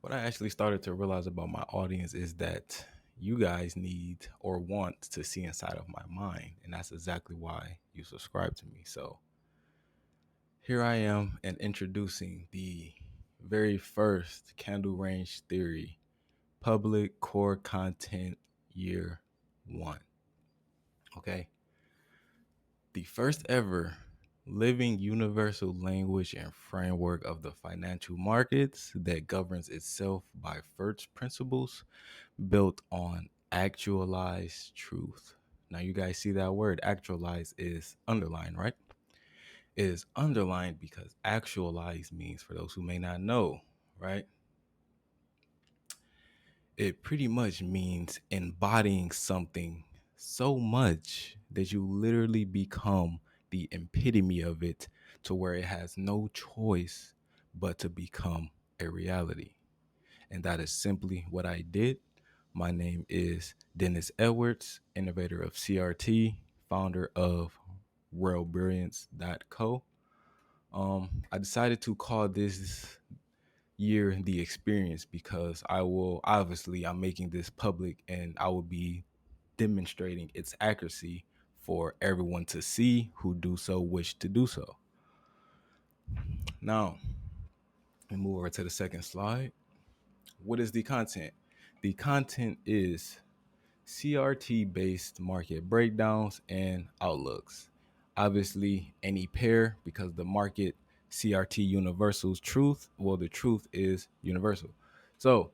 What I actually started to realize about my audience is that you guys need or want to see inside of my mind. And that's exactly why you subscribe to me. So here I am and introducing the very first candle range theory public core content year one. Okay. The first ever living universal language and framework of the financial markets that governs itself by first principles built on actualized truth. Now, you guys see that word actualize is underlined, right? It is underlined because actualize means, for those who may not know, right? It pretty much means embodying something so much that you literally become the epitome of it to where it has no choice but to become a reality. And that is simply what I did. My name is Dennis Edwards, innovator of CRT, founder of royalbrilliance.co. I decided to call this year the experience because I'm making this public and I will be demonstrating its accuracy for everyone to see who do so wish to do so. Now, we move over to the second slide. What is the content? The content is CRT based market breakdowns and outlooks. Obviously, any pair because the market CRT universal's truth, well, the truth is universal. So,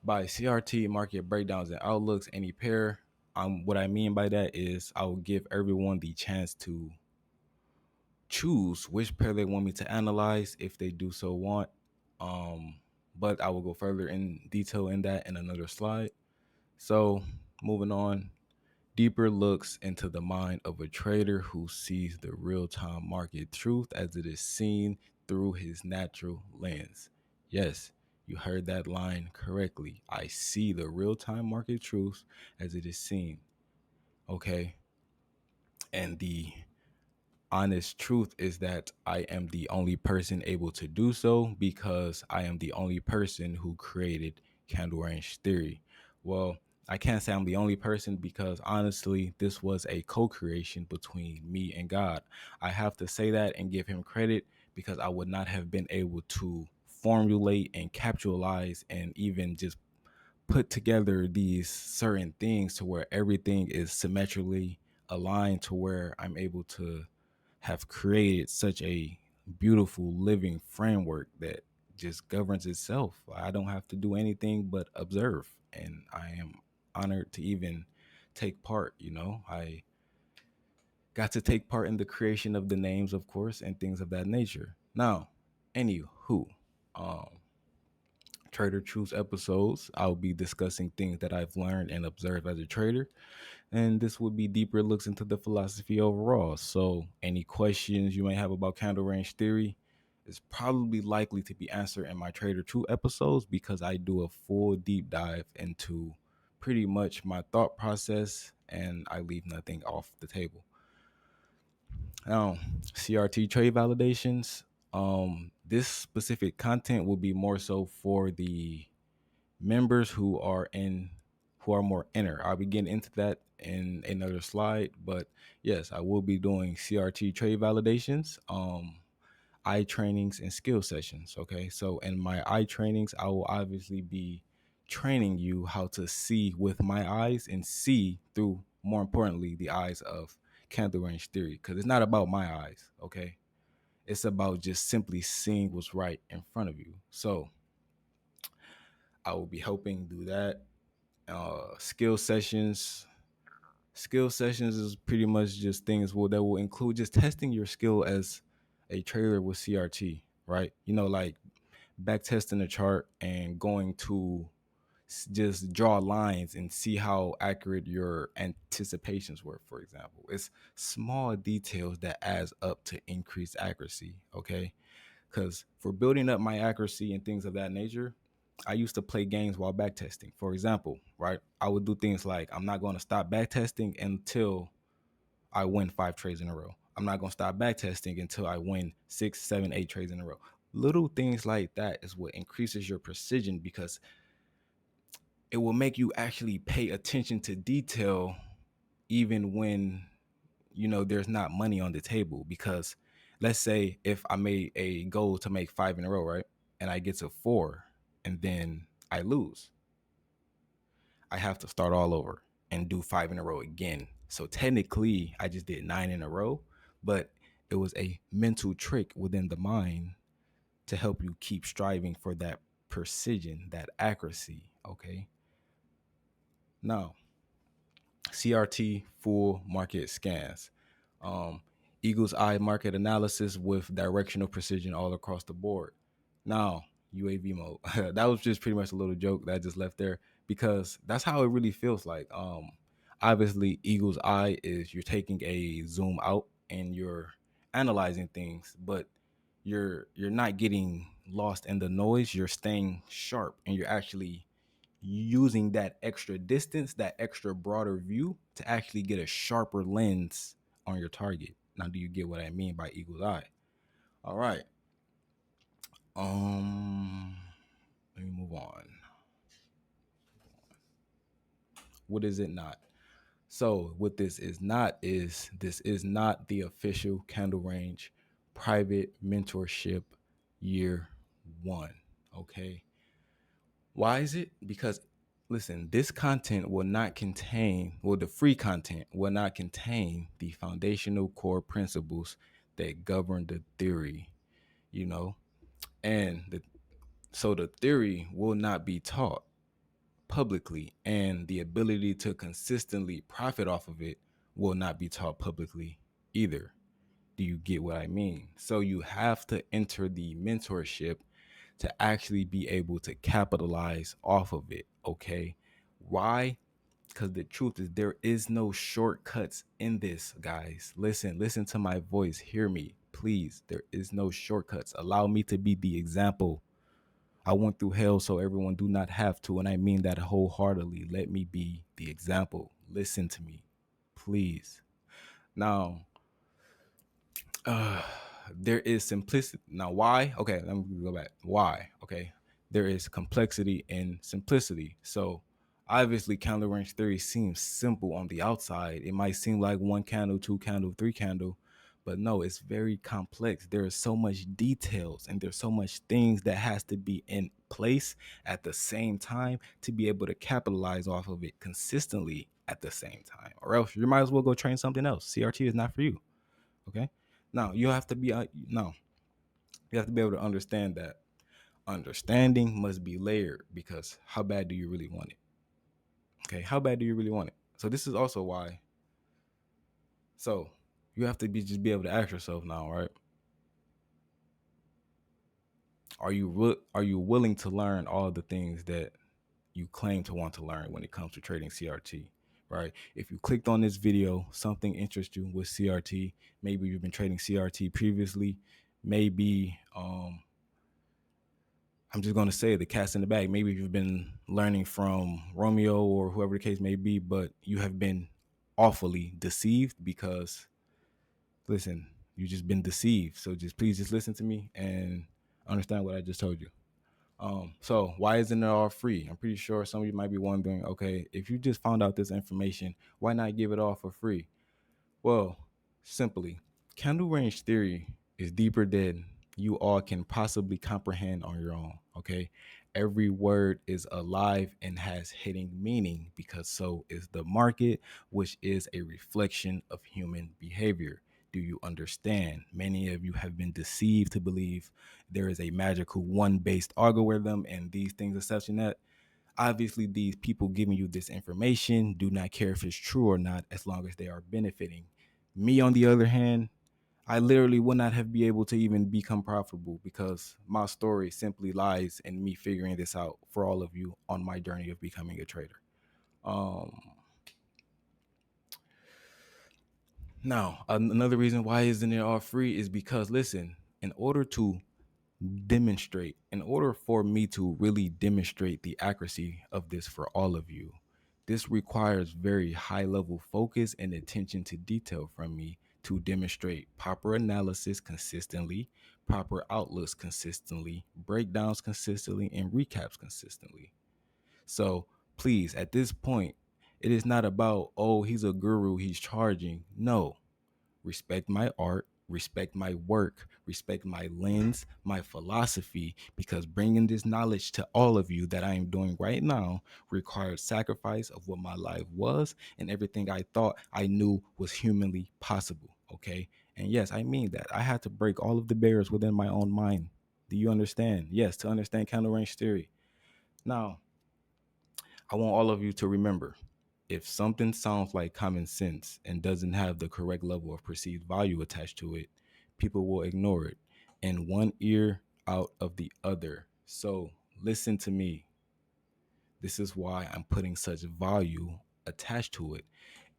by CRT market breakdowns and outlooks, any pair, what I mean by that is I will give everyone the chance to choose which pair they want me to analyze if they do so want. Um, but I will go further in detail in that in another slide. So, moving on, deeper looks into the mind of a trader who sees the real time market truth as it is seen through his natural lens. Yes, you heard that line correctly. I see the real time market truth as it is seen. Okay. And the honest truth is that I am the only person able to do so because I am the only person who created candle range theory. Well, I can't say I'm the only person because honestly, this was a co-creation between me and God. I have to say that and give him credit because I would not have been able to formulate and capitalize and even just put together these certain things to where everything is symmetrically aligned to where I'm able to have created such a beautiful living framework that just governs itself. I don't have to do anything but observe, and I am honored to even take part. I got to take part in the creation of the names, of course, and things of that nature. Now, anywho, um, Trader Truths episodes, I'll be discussing things that I've learned and observed as a trader, and this would be deeper looks into the philosophy overall. So, any questions you may have about candle range theory is probably likely to be answered in my Trader Truth episodes because I do a full deep dive into pretty much my thought process and I leave nothing off the table. Now, CRT trade validations. This specific content will be more so for the members who are more inner. I'll be getting into that in another slide, but yes, I will be doing CRT trade validations, eye trainings and skill sessions. Okay. So in my eye trainings, I will obviously be training you how to see with my eyes and see through, more importantly, the eyes of candle range theory. Because it's not about my eyes. Okay. It's about just simply seeing what's right in front of you. So I will be helping do that. Skill sessions. Skill sessions is pretty much just things that will include just testing your skill as a trader with CRT, right? Like back testing the chart and going to just draw lines and see how accurate your anticipations were, for example. It's small details that adds up to increased accuracy, okay? Because for building up my accuracy and things of that nature, I used to play games while backtesting. For example, right? I would do things like I'm not going to stop backtesting until I win 5 trades in a row. I'm not going to stop backtesting until I win 6, 7, 8 trades in a row. Little things like that is what increases your precision, because it will make you actually pay attention to detail even when there's not money on the table. Because let's say if I made a goal to make 5 in a row, right, and I get to 4 and then I lose, I have to start all over and do 5 in a row again. So technically I just did 9 in a row, but it was a mental trick within the mind to help you keep striving for that precision, that accuracy. Okay, now CRT full market scans, um, eagle's eye market analysis with directional precision all across the board. Now, UAV mode. That was just pretty much a little joke that I just left there, because that's how it really feels like. Obviously, eagle's eye is you're taking a zoom out and you're analyzing things, but you're not getting lost in the noise. You're staying sharp and you're actually using that extra distance, that extra broader view to actually get a sharper lens on your target. Now, do you get what I mean by eagle's eye? All right. Um, Let me move on. What is it not? So, what this is not the official candle range private mentorship year one. Okay. Why is it? Because listen, this content will not contain, well, the free content will not contain the foundational core principles that govern the theory, you know, and so the theory will not be taught publicly, and the ability to consistently profit off of it will not be taught publicly either. Do you get what I mean? So you have to enter the mentorship to actually be able to capitalize off of it. Okay. Why? Because the truth is, there is no shortcuts in this, guys. Listen to my voice. Hear me, please. There is no shortcuts. Allow me to be the example. I went through hell so everyone do not have to. And I mean that wholeheartedly. Let me be the example. Listen to me, please. Now, uh there is simplicity. Now, why? Okay, let me go back. Why? Okay, there is complexity and simplicity. So obviously candle range theory seems simple on the outside. It might seem like one candle, two candle, three candle, but no, it's very complex. There is so much details and there's so much things that has to be in place at the same time to be able to capitalize off of it consistently at the same time, or else you might as well go train something else. CRT is not for you. Okay. Now you have to be no, you have to be able to understand that understanding must be layered, because how bad do you really want it? Okay, how bad do you really want it? So this is also why. So you have to just be able to ask yourself now, right? Are you willing to learn all the things that you claim to want to learn when it comes to trading CRT? Right? If you clicked on this video, something interests you with CRT. Maybe you've been trading CRT previously. Maybe I'm just gonna say the cat's in the bag. Maybe you've been learning from Romeo or whoever the case may be, but you have been awfully deceived because, listen, you just been deceived. So just please just listen to me and understand what I just told you. So why isn't it all free? I'm pretty sure some of you might be wondering, okay, if you just found out this information, why not give it all for free? Well, simply, candle range theory is deeper than you all can possibly comprehend on your own. Okay. Every word is alive and has hidden meaning, because so is the market, which is a reflection of human behavior. Do you understand? Many of you have been deceived to believe there is a magical one based algorithm and these things are such and that. Obviously, these people giving you this information do not care if it's true or not, as long as they are benefiting. Me, on the other hand, I literally would not have been able to even become profitable, because my story simply lies in me figuring this out for all of you on my journey of becoming a trader. Um, Now, another reason why isn't it all free is because, listen, in order to demonstrate, in order for me to really demonstrate the accuracy of this for all of you, this requires very high level focus and attention to detail from me to demonstrate proper analysis consistently, proper outlooks consistently, breakdowns consistently, and recaps consistently. So please, at this point, it is not about, oh, he's a guru, he's charging. No, respect my art, respect my work, respect my lens, my philosophy, because bringing this knowledge to all of you that I am doing right now required sacrifice of what my life was and everything I thought I knew was humanly possible. Okay. And yes, I mean that. I had to break all of the barriers within my own mind. Do you understand? Yes, to understand candle range theory. Now, I want all of you to remember, if something sounds like common sense and doesn't have the correct level of perceived value attached to it, people will ignore it in one ear out of the other. So listen to me. This is why I'm putting such value attached to it.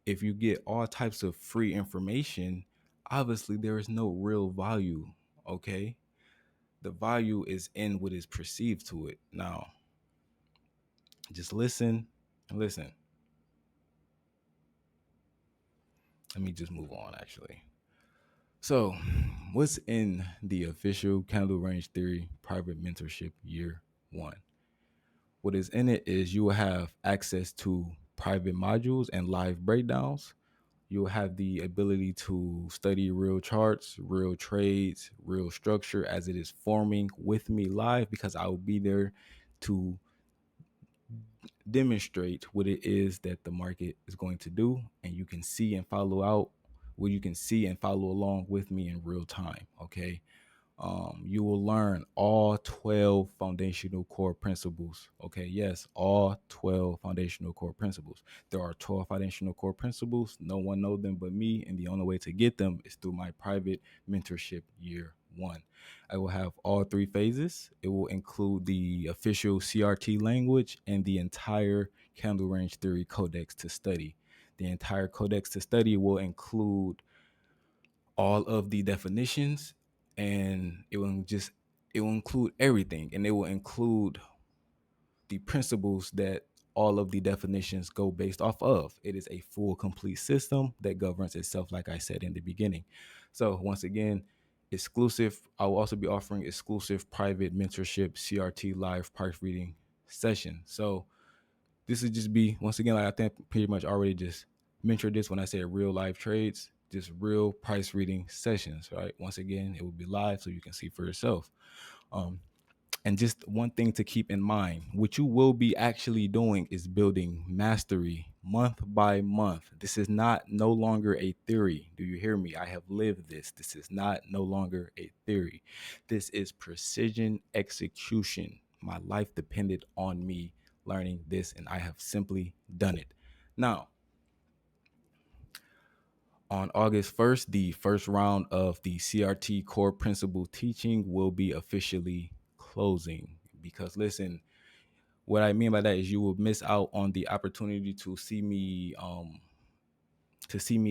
If you get all types of free information, obviously there is no real value. Okay. The value is in what is perceived to it. Now, just listen and listen. Let me just move on, actually. So, what's in the official Candle Range Theory Private Mentorship Year 1? What is in it is you will have access to private modules and live breakdowns. You'll have the ability to study real charts, real trades, real structure as it is forming with me live, because I will be there to demonstrate what it is that the market is going to do, and you can see and follow out what you can see and follow along with me in real time. Okay. You will learn all 12 foundational core principles. Okay, yes, all 12 foundational core principles. There are 12 foundational core principles. No one knows them but me, and the only way to get them is through my private mentorship year 1. I will have all 3 phases. It will include the official CRT language and the entire candle range theory codex to study. The entire codex to study will include all of the definitions, and it will include everything, and it will include the principles that all of the definitions go based off of. It is a full complete system that governs itself, like I said in the beginning. So once again, exclusive, I will also be offering exclusive private mentorship CRT live price reading session. So this would just be, once again, like I think pretty much already just mentioned this when I said real live trades, just real price reading sessions, right? Once again, it will be live so you can see for yourself. Um, and just one thing to keep in mind, what you will be actually doing is building mastery month by month. This is not no longer a theory. Do you hear me? I have lived this. This is not no longer a theory. This is precision execution. My life depended on me learning this, and I have simply done it. Now, on August 1st, the first round of the CRT core principle teaching will be officially closing. Because listen, what I mean by that is you will miss out on the opportunity to see me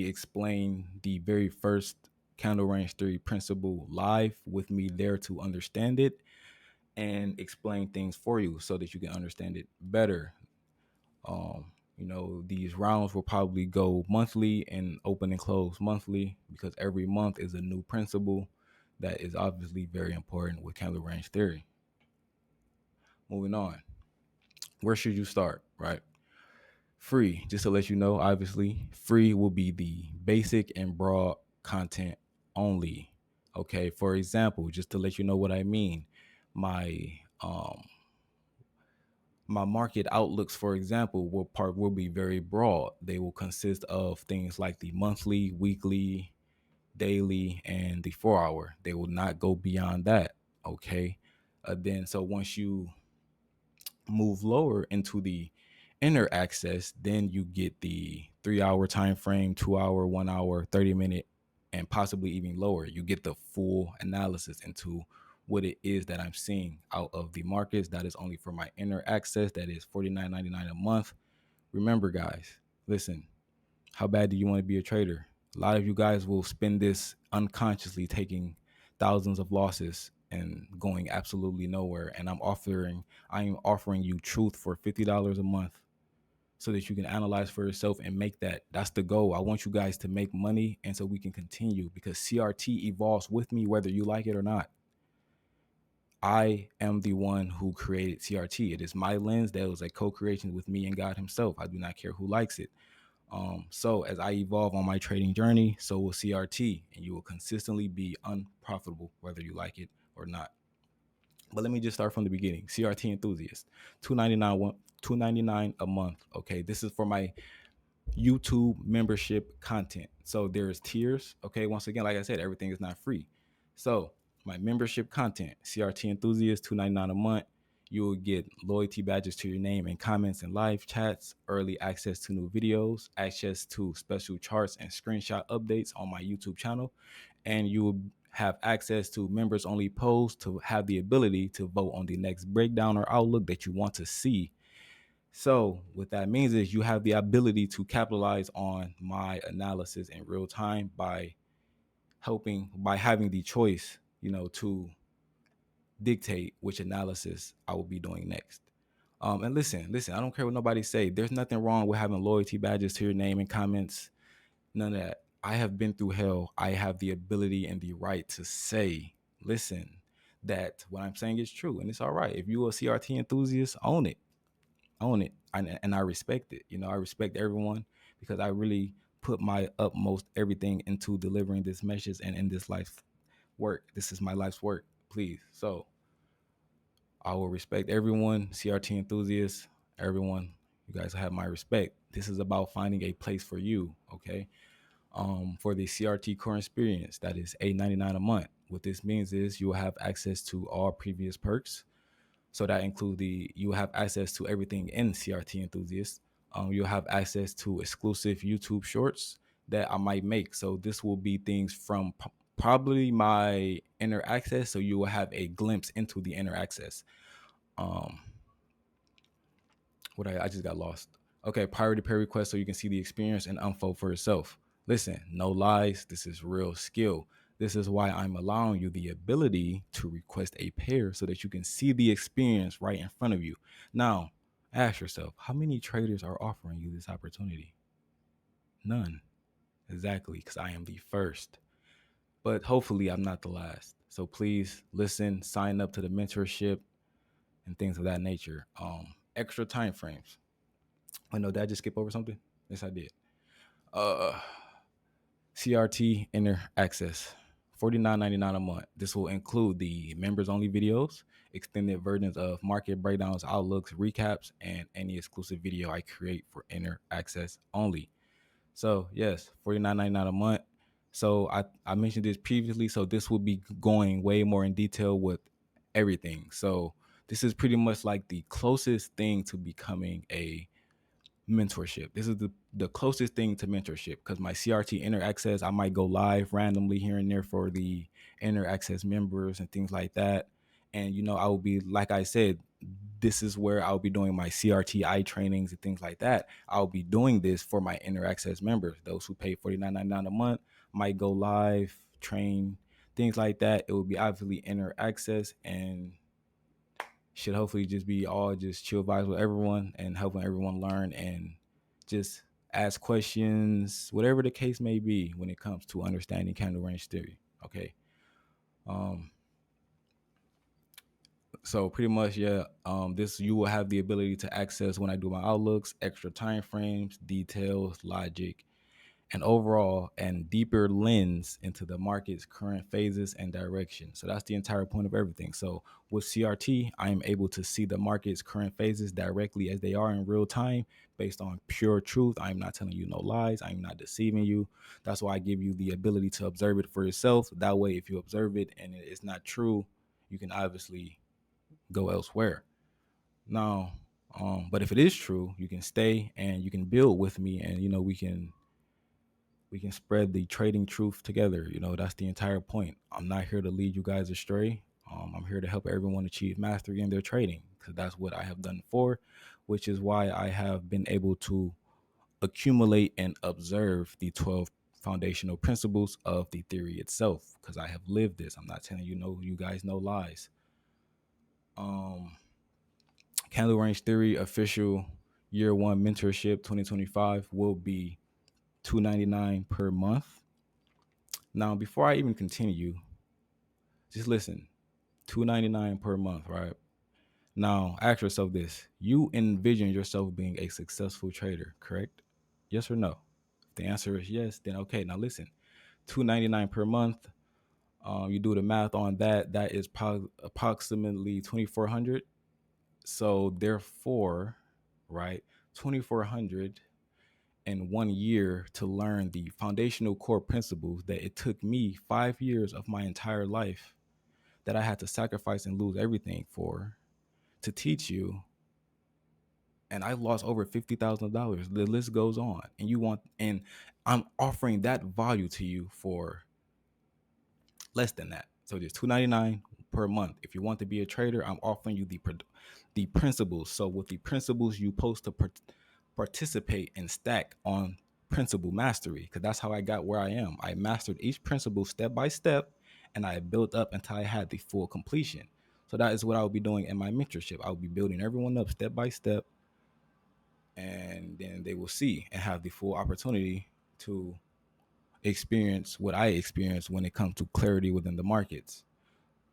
explain the very first candle range theory principle live with me there to understand it and explain things for you so that you can understand it better. These rounds will probably go monthly and open and close monthly, because every month is a new principle that is obviously very important with candle range theory. Moving on, where should you start, right? Free, just to let you know, obviously, free will be the basic and broad content only. Okay, for example, just to let you know what I mean, my my market outlooks, for example, will be very broad. They will consist of things like the monthly, weekly, daily, and the 4 hour. They will not go beyond that. Okay. Then, so once you move lower into the inner access, then you get the 3 hour time frame, 2 hour, 1 hour, 30 minute, and possibly even lower. You get the full analysis into what it is that I'm seeing out of the markets. That is only for my inner access. That is $49.99 a month. Remember, guys, listen, how bad do you want to be a trader? A lot of you guys will spend this unconsciously taking thousands of losses and going absolutely nowhere. And I am offering you truth for $50 a month so that you can analyze for yourself and make that. That's the goal. I want you guys to make money, and so we can continue, because CRT evolves with me whether you like it or not. I am the one who created CRT. It is my lens. That was a co-creation with me and God himself. I do not care who likes it. So as I evolve on my trading journey, so will CRT, and you will consistently be unprofitable, whether you like it or not. But let me just start from the beginning. CRT enthusiast, 299 one, 299 a month. Okay, this is for my YouTube membership content. So there's tiers. Okay, once again, like I said, everything is not free. So my membership content, CRT enthusiast, 299 a month. You will get loyalty badges to your name and comments and live chats, early access to new videos, access to special charts and screenshot updates on my YouTube channel, and you will have access to members only posts to have the ability to vote on the next breakdown or outlook that you want to see. So what that means is you have the ability to capitalize on my analysis in real time by having the choice, to dictate which analysis I will be doing next. And listen, I don't care what nobody say. There's nothing wrong with having loyalty badges to your name and comments. None of that. I have been through hell. I have the ability and the right to say, listen, that what I'm saying is true. And it's all right. If you're a CRT enthusiast, own it. And I respect it. I respect everyone because I really put my utmost everything into delivering this message and in this life work. This is my life's work, please. So I will respect everyone, CRT enthusiasts, everyone. You guys have my respect. This is about finding a place for you, okay? For the CRT core experience, that is $8.99 a month. What this means is you will have access to all previous perks. So that includes you have access to everything in CRT enthusiasts. You'll have access to exclusive YouTube shorts that I might make. So this will be things from probably my inner access. So you will have a glimpse into the inner access. Um, I just got lost. Okay, priority pair request so you can see the experience and unfold for yourself. Listen, no lies. This is real skill. This is why I'm allowing you the ability to request a pair so that you can see the experience right in front of you. Now, ask yourself, how many traders are offering you this opportunity? None. Exactly, because I am the first. But hopefully I'm not the last. So please listen, sign up to the mentorship and things of that nature. Extra time frames. I know, did I just skip over something? Yes, I did. Uh, CRT Inner Access, $49.99 a month. This will include the members only videos, extended versions of market breakdowns, outlooks, recaps, and any exclusive video I create for Inner Access only. So yes, $49.99 a month. So I mentioned this previously. So this will be going way more in detail with everything. So this is pretty much like the closest thing to becoming a mentorship. This is the closest thing to mentorship because my CRT inner access, I might go live randomly here and there for the inner access members and things like that. And I will be, like I said, this is where I'll be doing my CRTI trainings and things like that. I'll be doing this for my inner access members, those who pay $49.99 a month, might go live, train, things like that. It will be obviously inner access and should hopefully just be all just chill vibes with everyone and helping everyone learn and just ask questions, whatever the case may be when it comes to understanding candle range theory. Okay. Um, so pretty much, yeah, this you will have the ability to access when I do my outlooks, extra time frames, details, logic, an overall and deeper lens into the market's current phases and direction. So that's the entire point of everything. So with CRT, I am able to see the market's current phases directly as they are in real time based on pure truth. I'm not telling you no lies. I'm not deceiving you. That's why I give you the ability to observe it for yourself. That way, if you observe it and it's not true, you can obviously go elsewhere. Now, but if it is true, you can stay and you can build with me and we can spread the trading truth together. That's the entire point. I'm not here to lead you guys astray. I'm here to help everyone achieve mastery in their trading because that's what I have done before, which is why I have been able to accumulate and observe the 12 foundational principles of the theory itself because I have lived this. I'm not telling you guys no lies. Candle range theory official year one mentorship 2025 will be $299 per month. Now, before I even continue, just listen. $2.99 per month, right? Now, ask yourself this: you envision yourself being a successful trader, correct? Yes or no? If the answer is yes, then okay. Now listen, $2.99 per month. You do the math on that. That is approximately 2,400. So therefore, right, 2,400 in 1 year to learn the foundational core principles that it took me 5 years of my entire life that I had to sacrifice and lose everything for to teach you. And I lost over $50,000. The list goes on. And I'm offering that value to you for less than that. So just $2.99 per month. If you want to be a trader, I'm offering you the principles. So with the principles, you supposed to participate and stack on principle mastery, because that's how I got where I am. I mastered each principle step by step, and I built up until I had the full completion. So that is what I will be doing in my mentorship. I'll be building everyone up step by step, and then they will see and have the full opportunity to experience what I experienced when it comes to clarity within the markets.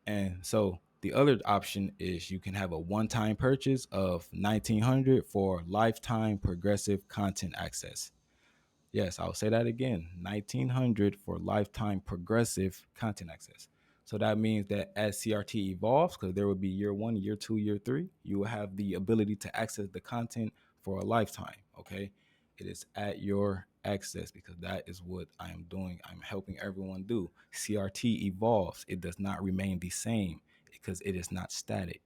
And so the other option is you can have a one-time purchase of 1900 for lifetime progressive content access. Yes, I'll say that again. 1900 for lifetime progressive content access. So that means that as CRT evolves, because there will be year one, year two, year three, you will have the ability to access the content for a lifetime. Okay. It is at your access, because that is what I am doing. I'm helping everyone do. CRT evolves, it does not remain the same because it is not static.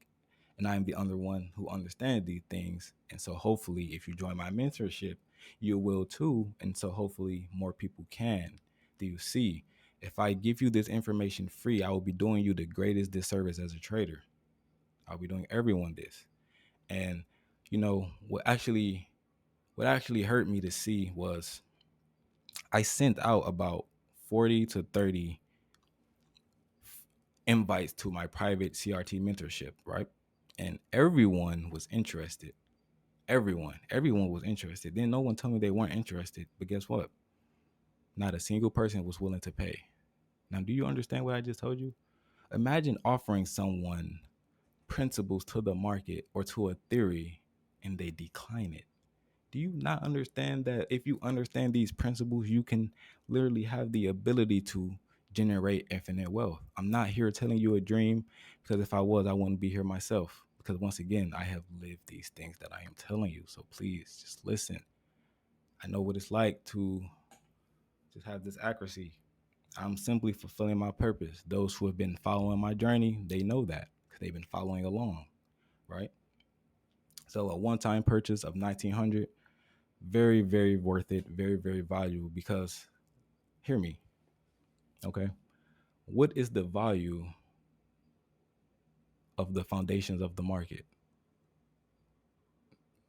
And I'm the other one who understands these things. And so hopefully, if you join my mentorship, you will too. And so hopefully more people can. Do you see? If I give you this information free, I will be doing you the greatest disservice as a trader. I'll be doing everyone this. And you know what actually hurt me to see was I sent out about 40 to 30 invites to my private CRT mentorship, right? And everyone was interested. Everyone was interested. Then no one told me they weren't interested. But guess what? Not a single person was willing to pay. Now, do you understand what I just told you? Imagine offering someone principles to the market or to a theory and they decline it. Do you not understand that if you understand these principles, you can literally have the ability to generate infinite wealth? I'm not here telling you a dream, because if I was, I wouldn't be here myself. Because once again, I have lived these things that I am telling you. So please just listen. I know what it's like to just have this accuracy. I'm simply fulfilling my purpose. Those who have been following my journey, they know that because they've been following along, right? So a one-time purchase of 1900, very, very worth it, very, very valuable. Because hear me, okay? What is the value of the foundations of the market?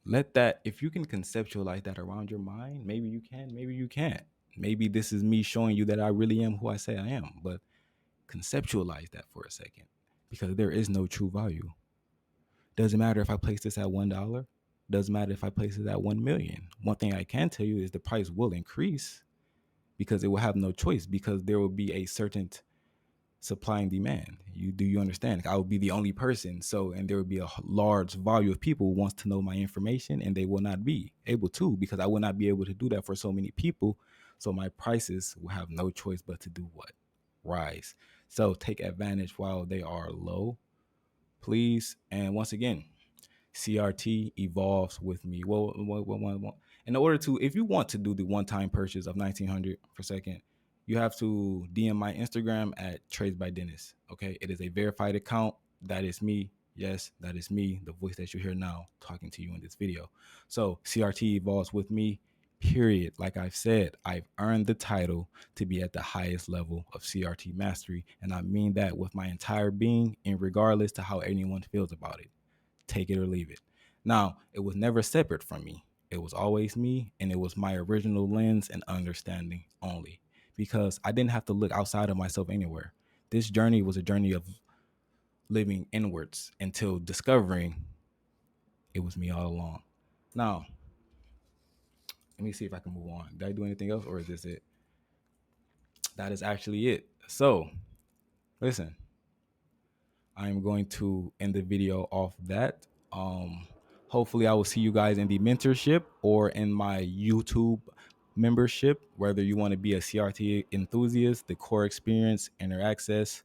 Let that, if you can conceptualize that around your mind, maybe you can, maybe you can't. Maybe this is me showing you that I really am who I say I am, but conceptualize that for a second, because there is no true value. Doesn't matter if I place this at $1. Doesn't matter if I place it at 1 million. One thing I can tell you is the price will increase, because it will have no choice, because there will be a certain supply and demand. You understand? I will be the only person. So, and there will be a large volume of people who wants to know my information, and they will not be able to, because I will not be able to do that for so many people. So my prices will have no choice but to do what? Rise. So take advantage while they are low, please. And once again, CRT evolves with me. In order to, if you want to do the one-time purchase of 1900 per second, you have to DM my Instagram at tradesbydennis. Okay, it is a verified account. That is me. Yes, that is me, the voice that you hear now talking to you in this video. So CRT evolves with me. Period. Like I've said, I've earned the title to be at the highest level of CRT mastery, and I mean that with my entire being, and regardless to how anyone feels about it. Take it or leave it. Now, it was never separate from me. It was always me, and it was my original lens and understanding only, because I didn't have to look outside of myself anywhere. This journey was a journey of living inwards until discovering it was me all along. Now, let me see if I can move on. Did I do anything else, or is this it? That is actually it. So, listen, I'm going to end the video off that. Um, Hopefully, I will see you guys in the mentorship or in my YouTube membership, whether you want to be a CRT enthusiast, the core experience, inner access.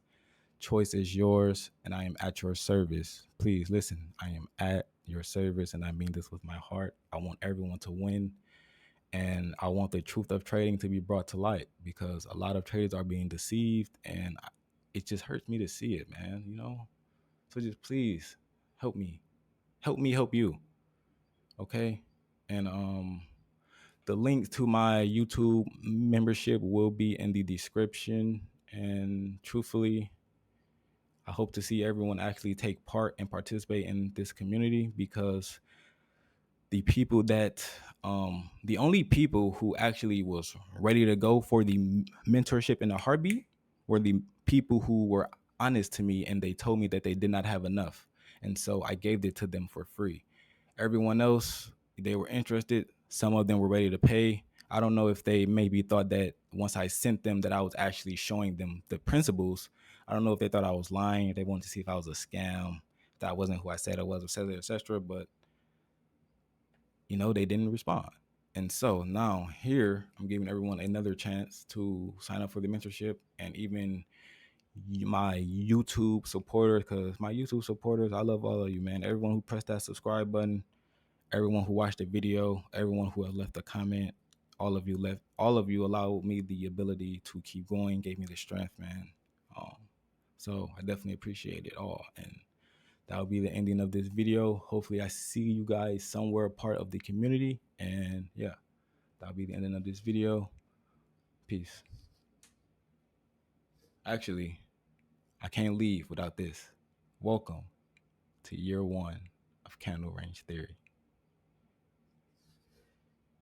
Choice is yours, and I am at your service. Please listen, I am at your service, and I mean this with my heart. I want everyone to win, and I want the truth of trading to be brought to light because a lot of traders are being deceived, and it just hurts me to see it, man. So just please help me help you, okay? And the link to my YouTube membership will be in the description. And truthfully, I hope to see everyone actually take part and participate in this community because the people that the only people who actually was ready to go for the mentorship in a heartbeat were the people who were honest to me, and they told me that they did not have enough, and so I gave it to them for free. Everyone else, they were interested, some of them were ready to pay. I don't know if they maybe thought that once I sent them that I was actually showing them the principles. I don't know if they thought I was lying, they wanted to see if I was a scam, that I wasn't who I said I was, etc. But they didn't respond. And so now here, I'm giving everyone another chance to sign up for the mentorship, and even my YouTube supporters, because my YouTube supporters, I love all of you, man. Everyone who pressed that subscribe button, everyone who watched the video, everyone who had left a comment, all of you allowed me the ability to keep going, gave me the strength, man. Um, so I definitely appreciate it all. And that'll be the ending of this video. Hopefully I see you guys somewhere part of the community. And yeah, that'll be the ending of this video. Peace. Actually, I can't leave without this. Welcome to year 1 of candle range theory.